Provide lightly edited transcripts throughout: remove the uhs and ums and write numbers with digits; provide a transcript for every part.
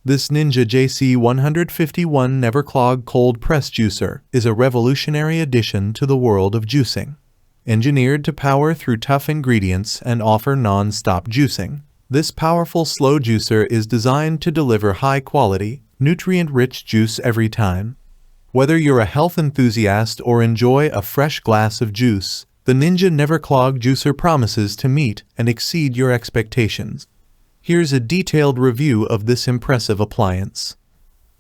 This Ninja JC151 NeverClog cold press juicer is a revolutionary addition to the world of juicing. Engineered to power through tough ingredients and offer non-stop juicing, this powerful slow juicer is designed to deliver high-quality, nutrient-rich juice every time. Whether you're a health enthusiast or enjoy a fresh glass of juice, the Ninja NeverClog juicer promises to meet and exceed your expectations. Here's a detailed review of this impressive appliance.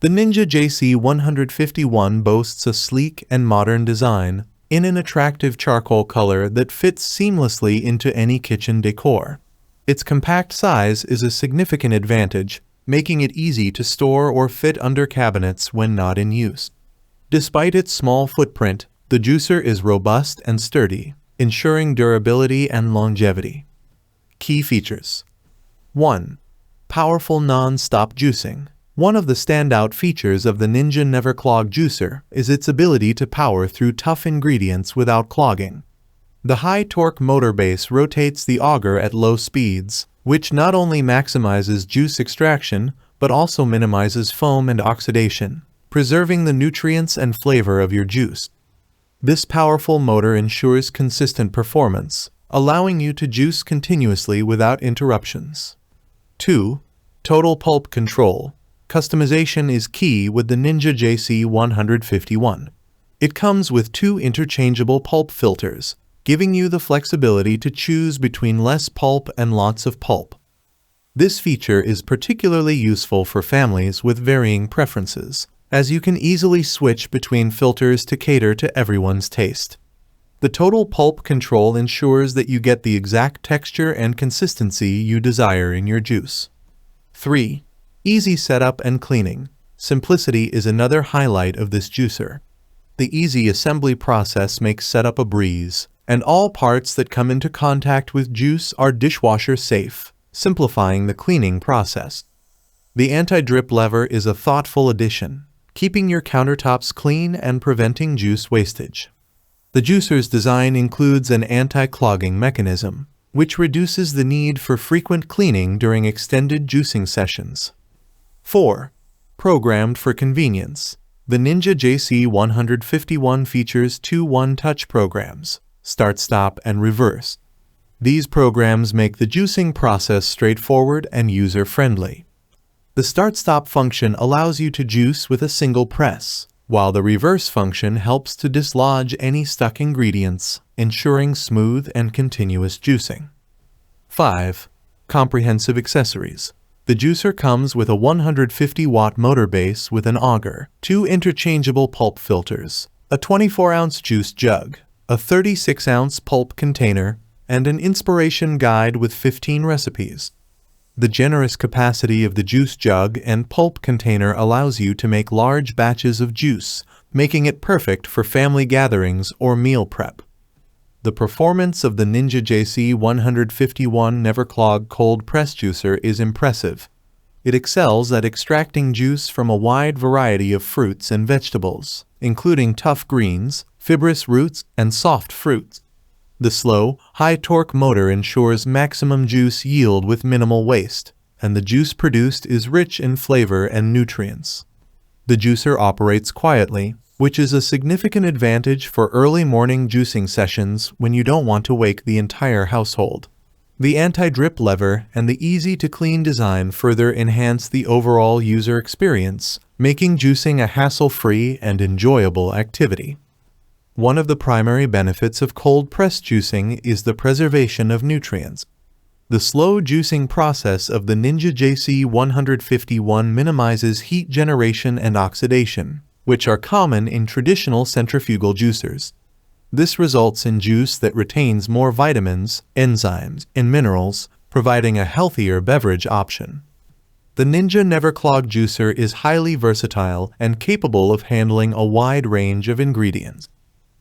The Ninja JC151 boasts a sleek and modern design in an attractive charcoal color that fits seamlessly into any kitchen decor. Its compact size is a significant advantage, making it easy to store or fit under cabinets when not in use. Despite its small footprint, the juicer is robust and sturdy, ensuring durability and longevity. Key features. 1. Powerful non-stop juicing. One of the standout features of the Ninja NeverClog juicer is its ability to power through tough ingredients without clogging. The high-torque motor base rotates the auger at low speeds, which not only maximizes juice extraction, but also minimizes foam and oxidation, preserving the nutrients and flavor of your juice. This powerful motor ensures consistent performance, allowing you to juice continuously without interruptions. 2. Total Pulp Control. Customization is key with the Ninja JC151. It comes with 2 interchangeable pulp filters, giving you the flexibility to choose between less pulp and lots of pulp. This feature is particularly useful for families with varying preferences, as you can easily switch between filters to cater to everyone's taste. The Total Pulp Control ensures that you get the exact texture and consistency you desire in your juice. 3. Easy setup and cleaning. Simplicity is another highlight of this juicer. The easy assembly process makes setup a breeze, and all parts that come into contact with juice are dishwasher safe, simplifying the cleaning process. The anti-drip lever is a thoughtful addition, keeping your countertops clean and preventing juice wastage. The juicer's design includes an anti-clogging mechanism, which reduces the need for frequent cleaning during extended juicing sessions. 4. Programmed for convenience. The Ninja JC151 features 2 one-touch programs, Start, Stop, and Reverse. These programs make the juicing process straightforward and user-friendly. The Start-Stop function allows you to juice with a single press, while the reverse function helps to dislodge any stuck ingredients, ensuring smooth and continuous juicing. 5. Comprehensive accessories. The juicer comes with a 150-watt motor base with an auger, 2 interchangeable pulp filters, a 24-ounce juice jug, a 36-ounce pulp container, and an inspiration guide with 15 recipes. The generous capacity of the juice jug and pulp container allows you to make large batches of juice, making it perfect for family gatherings or meal prep. The performance of the Ninja JC151 NeverClog cold press juicer is impressive. It excels at extracting juice from a wide variety of fruits and vegetables, including tough greens, fibrous roots, and soft fruits. The slow, high-torque motor ensures maximum juice yield with minimal waste, and the juice produced is rich in flavor and nutrients. The juicer operates quietly, which is a significant advantage for early morning juicing sessions when you don't want to wake the entire household. The anti-drip lever and the easy-to-clean design further enhance the overall user experience, making juicing a hassle-free and enjoyable activity. One of the primary benefits of cold press juicing is the preservation of nutrients. The slow juicing process of the Ninja JC151 minimizes heat generation and oxidation, which are common in traditional centrifugal juicers. This results in juice that retains more vitamins, enzymes, and minerals, providing a healthier beverage option. The Ninja NeverClog juicer is highly versatile and capable of handling a wide range of ingredients.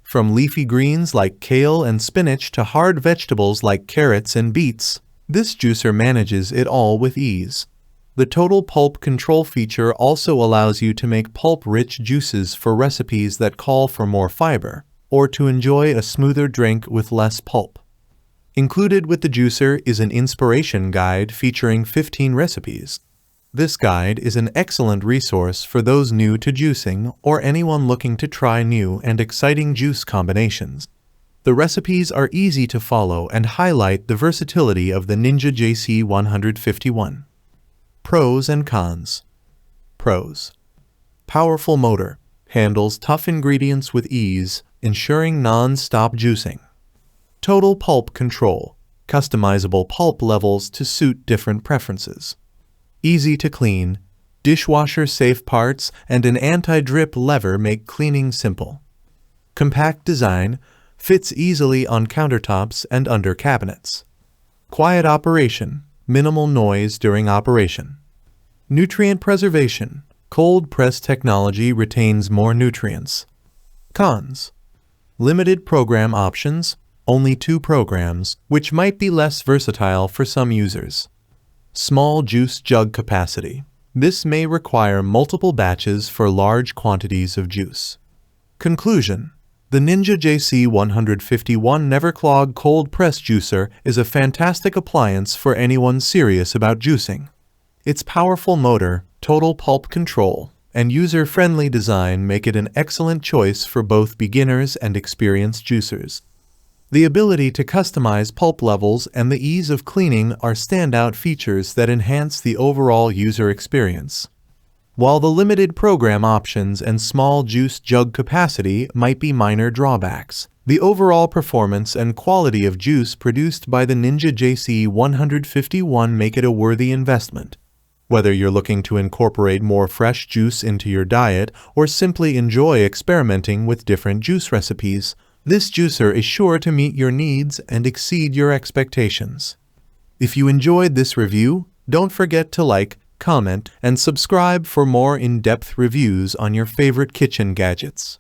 From leafy greens like kale and spinach to hard vegetables like carrots and beets, this juicer manages it all with ease. The Total Pulp Control feature also allows you to make pulp-rich juices for recipes that call for more fiber, or to enjoy a smoother drink with less pulp. Included with the juicer is an inspiration guide featuring 15 recipes. This guide is an excellent resource for those new to juicing or anyone looking to try new and exciting juice combinations. The recipes are easy to follow and highlight the versatility of the Ninja JC151. Pros and cons. Pros. Powerful motor. Handles tough ingredients with ease, ensuring non-stop juicing. Total Pulp Control. Customizable pulp levels to suit different preferences. Easy to clean. Dishwasher-safe parts and an anti-drip lever make cleaning simple. Compact design. Fits easily on countertops and under cabinets. Quiet operation. Minimal noise during operation. Nutrient preservation. Cold press technology retains more nutrients. Cons. Limited program options. Only 2 programs, which might be less versatile for some users. Small juice jug capacity. This may require multiple batches for large quantities of juice. Conclusion. The Ninja JC151 NeverClog cold press juicer is a fantastic appliance for anyone serious about juicing. Its powerful motor, Total Pulp Control, and user-friendly design make it an excellent choice for both beginners and experienced juicers. The ability to customize pulp levels and the ease of cleaning are standout features that enhance the overall user experience. While the limited program options and small juice jug capacity might be minor drawbacks, the overall performance and quality of juice produced by the Ninja JC151 make it a worthy investment. Whether you're looking to incorporate more fresh juice into your diet or simply enjoy experimenting with different juice recipes, this juicer is sure to meet your needs and exceed your expectations. If you enjoyed this review, don't forget to like, comment, and subscribe for more in-depth reviews on your favorite kitchen gadgets.